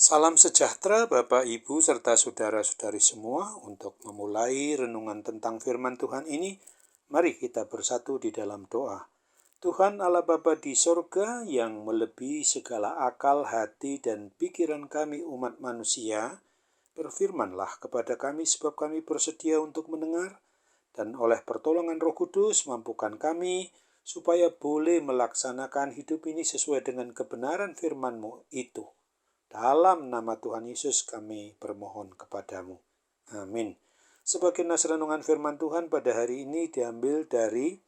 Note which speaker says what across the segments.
Speaker 1: Salam sejahtera Bapak, Ibu, serta saudara-saudari semua. Untuk memulai renungan tentang firman Tuhan ini, mari kita bersatu di dalam doa. Tuhan Allah Bapa di sorga yang melebihi segala akal, hati, dan pikiran kami umat manusia, berfirmanlah kepada kami sebab kami bersedia untuk mendengar, dan oleh pertolongan Roh Kudus mampukan kami supaya boleh melaksanakan hidup ini sesuai dengan kebenaran firman-Mu itu. Dalam nama Tuhan Yesus kami bermohon kepadamu. Amin. Sebagai nas renungan firman Tuhan pada hari ini diambil dari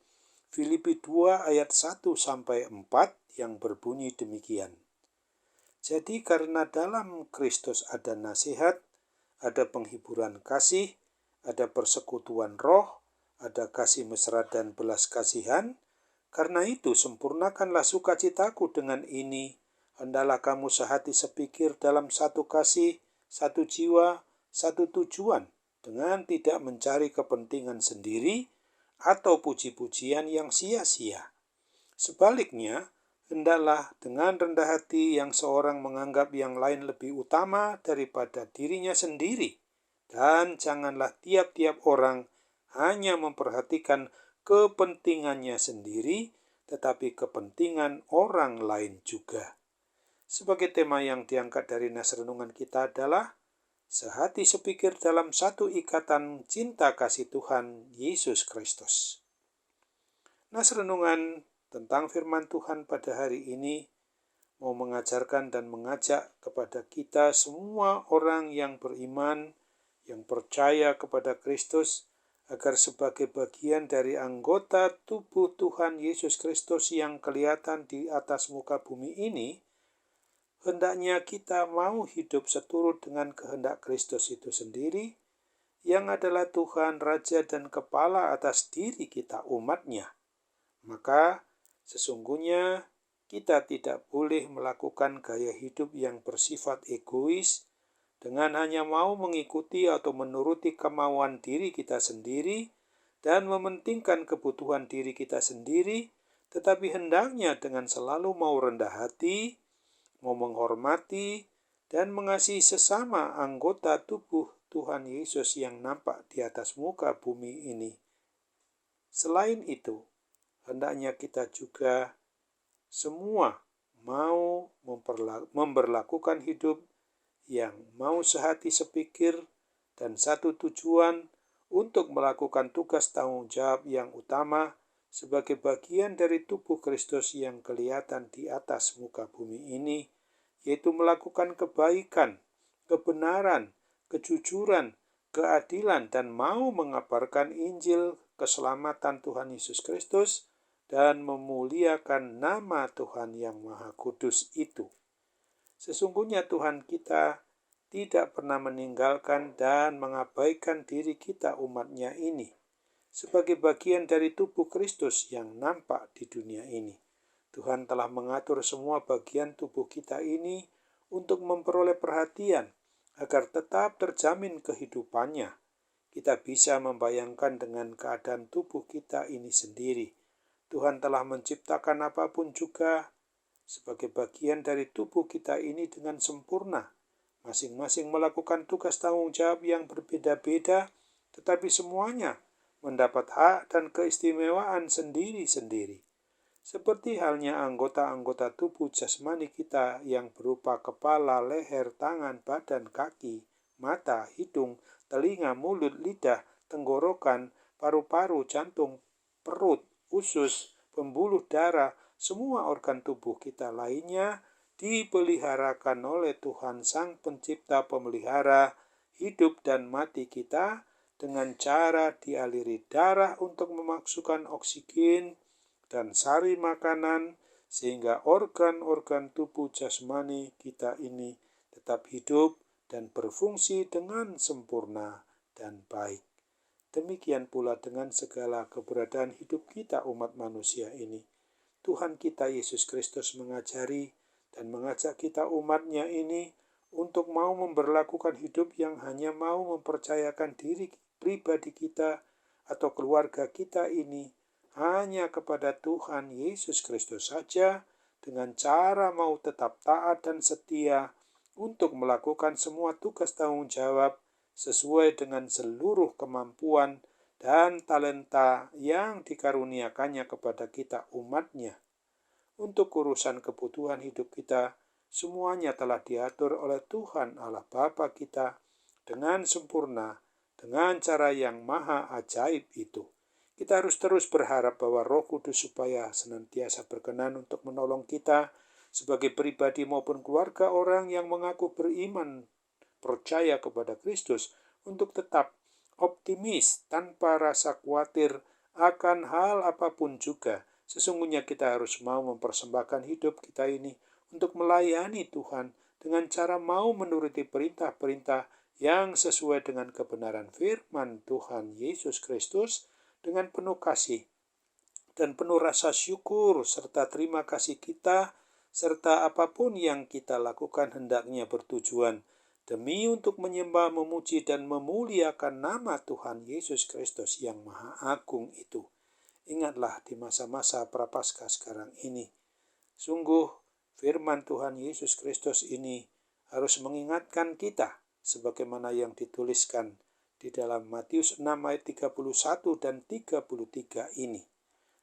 Speaker 1: Filipi 2 ayat 1-4 yang berbunyi demikian. Jadi karena dalam Kristus ada nasihat, ada penghiburan kasih, ada persekutuan roh, ada kasih mesra dan belas kasihan, karena itu sempurnakanlah sukacitaku dengan ini. Hendaklah kamu sehati sepikir dalam satu kasih, satu jiwa, satu tujuan, dengan tidak mencari kepentingan sendiri atau puji-pujian yang sia-sia. Sebaliknya, hendaklah dengan rendah hati yang seorang menganggap yang lain lebih utama daripada dirinya sendiri. Dan janganlah tiap-tiap orang hanya memperhatikan kepentingannya sendiri, tetapi kepentingan orang lain juga. Sebagai tema yang diangkat dari nas renungan kita adalah sehati sepikir dalam satu ikatan cinta kasih Tuhan Yesus Kristus. Nas renungan tentang firman Tuhan pada hari ini mau mengajarkan dan mengajak kepada kita semua orang yang beriman, yang percaya kepada Kristus, agar sebagai bagian dari anggota tubuh Tuhan Yesus Kristus yang kelihatan di atas muka bumi ini, hendaknya kita mau hidup seturut dengan kehendak Kristus itu sendiri, yang adalah Tuhan, Raja, dan Kepala atas diri kita umatnya. Maka sesungguhnya kita tidak boleh melakukan gaya hidup yang bersifat egois, dengan hanya mau mengikuti atau menuruti kemauan diri kita sendiri, dan mementingkan kebutuhan diri kita sendiri, tetapi hendaknya dengan selalu mau rendah hati, mau menghormati dan mengasihi sesama anggota tubuh Tuhan Yesus yang nampak di atas muka bumi ini. Selain itu, hendaknya kita juga semua mau memperlakukan hidup yang mau sehati sepikir dan satu tujuan untuk melakukan tugas tanggung jawab yang utama sebagai bagian dari tubuh Kristus yang kelihatan di atas muka bumi ini, yaitu melakukan kebaikan, kebenaran, kejujuran, keadilan, dan mau mengabarkan Injil keselamatan Tuhan Yesus Kristus dan memuliakan nama Tuhan yang Maha Kudus itu. Sesungguhnya Tuhan kita tidak pernah meninggalkan dan mengabaikan diri kita umatnya ini sebagai bagian dari tubuh Kristus yang nampak di dunia ini. Tuhan telah mengatur semua bagian tubuh kita ini untuk memperoleh perhatian agar tetap terjamin kehidupannya. Kita bisa membayangkan dengan keadaan tubuh kita ini sendiri. Tuhan telah menciptakan apapun juga sebagai bagian dari tubuh kita ini dengan sempurna. Masing-masing melakukan tugas tanggung jawab yang berbeda-beda, tetapi semuanya mendapat hak dan keistimewaan sendiri-sendiri. Seperti halnya anggota-anggota tubuh jasmani kita yang berupa kepala, leher, tangan, badan, kaki, mata, hidung, telinga, mulut, lidah, tenggorokan, paru-paru, jantung, perut, usus, pembuluh darah, semua organ tubuh kita lainnya dipeliharakan oleh Tuhan Sang Pencipta Pemelihara hidup dan mati kita dengan cara dialiri darah untuk memasukkan oksigen dan sari makanan sehingga organ-organ tubuh jasmani kita ini tetap hidup dan berfungsi dengan sempurna dan baik. Demikian pula dengan segala keberadaan hidup kita umat manusia ini. Tuhan kita Yesus Kristus mengajari dan mengajak kita umatnya ini untuk mau memperlakukan hidup yang hanya mau mempercayakan diri pribadi kita atau keluarga kita ini hanya kepada Tuhan Yesus Kristus saja, dengan cara mau tetap taat dan setia untuk melakukan semua tugas tanggung jawab sesuai dengan seluruh kemampuan dan talenta yang dikaruniakannya kepada kita umat-Nya. Untuk urusan kebutuhan hidup kita, semuanya telah diatur oleh Tuhan Allah Bapa kita dengan sempurna, dengan cara yang maha ajaib itu. Kita harus terus berharap bahwa Roh Kudus supaya senantiasa berkenan untuk menolong kita sebagai pribadi maupun keluarga orang yang mengaku beriman, percaya kepada Kristus, untuk tetap optimis tanpa rasa khawatir akan hal apapun juga. Sesungguhnya kita harus mau mempersembahkan hidup kita ini untuk melayani Tuhan dengan cara mau menuruti perintah-perintah yang sesuai dengan kebenaran firman Tuhan Yesus Kristus dengan penuh kasih dan penuh rasa syukur serta terima kasih kita, serta apapun yang kita lakukan hendaknya bertujuan demi untuk menyembah, memuji, dan memuliakan nama Tuhan Yesus Kristus yang Maha Agung itu. Ingatlah di masa-masa prapaskah sekarang ini, sungguh firman Tuhan Yesus Kristus ini harus mengingatkan kita sebagaimana yang dituliskan di dalam Matius 6 ayat 31 dan 33 ini.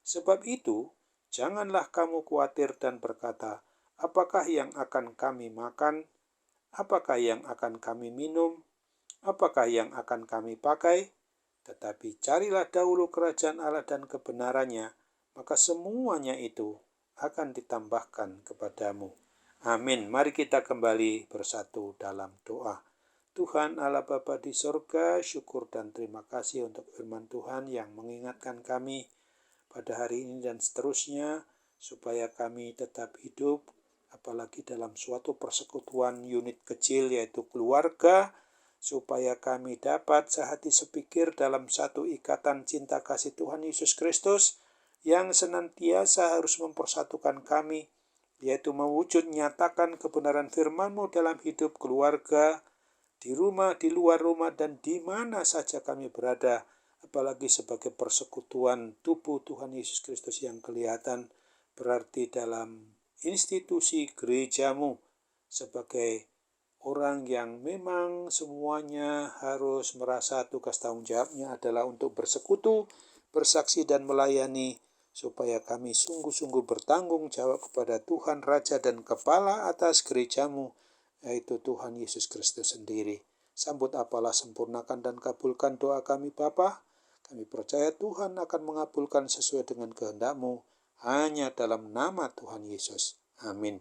Speaker 1: Sebab itu, janganlah kamu khawatir dan berkata, apakah yang akan kami makan, apakah yang akan kami minum, apakah yang akan kami pakai, tetapi carilah dahulu kerajaan Allah dan kebenarannya, maka semuanya itu akan ditambahkan kepadamu. Amin. Mari kita kembali bersatu dalam doa. Tuhan Allah Bapa di sorga, syukur dan terima kasih untuk firman Tuhan yang mengingatkan kami pada hari ini dan seterusnya, supaya kami tetap hidup, apalagi dalam suatu persekutuan unit kecil yaitu keluarga, supaya kami dapat sehati sepikir dalam satu ikatan cinta kasih Tuhan Yesus Kristus yang senantiasa harus mempersatukan kami, yaitu mewujud nyatakan kebenaran firman-Mu dalam hidup keluarga, di rumah, di luar rumah, dan di mana saja kami berada, apalagi sebagai persekutuan tubuh Tuhan Yesus Kristus yang kelihatan, berarti dalam institusi gereja-Mu, sebagai orang yang memang semuanya harus merasa tugas tanggung jawabnya adalah untuk bersekutu, bersaksi, dan melayani, supaya kami sungguh-sungguh bertanggung jawab kepada Tuhan Raja dan Kepala atas gereja-Mu, yaitu Tuhan Yesus Kristus sendiri. Sambut apalah, sempurnakan dan kabulkan doa kami Bapa. Kami percaya Tuhan akan mengabulkan sesuai dengan kehendak-Mu, hanya dalam nama Tuhan Yesus. Amin.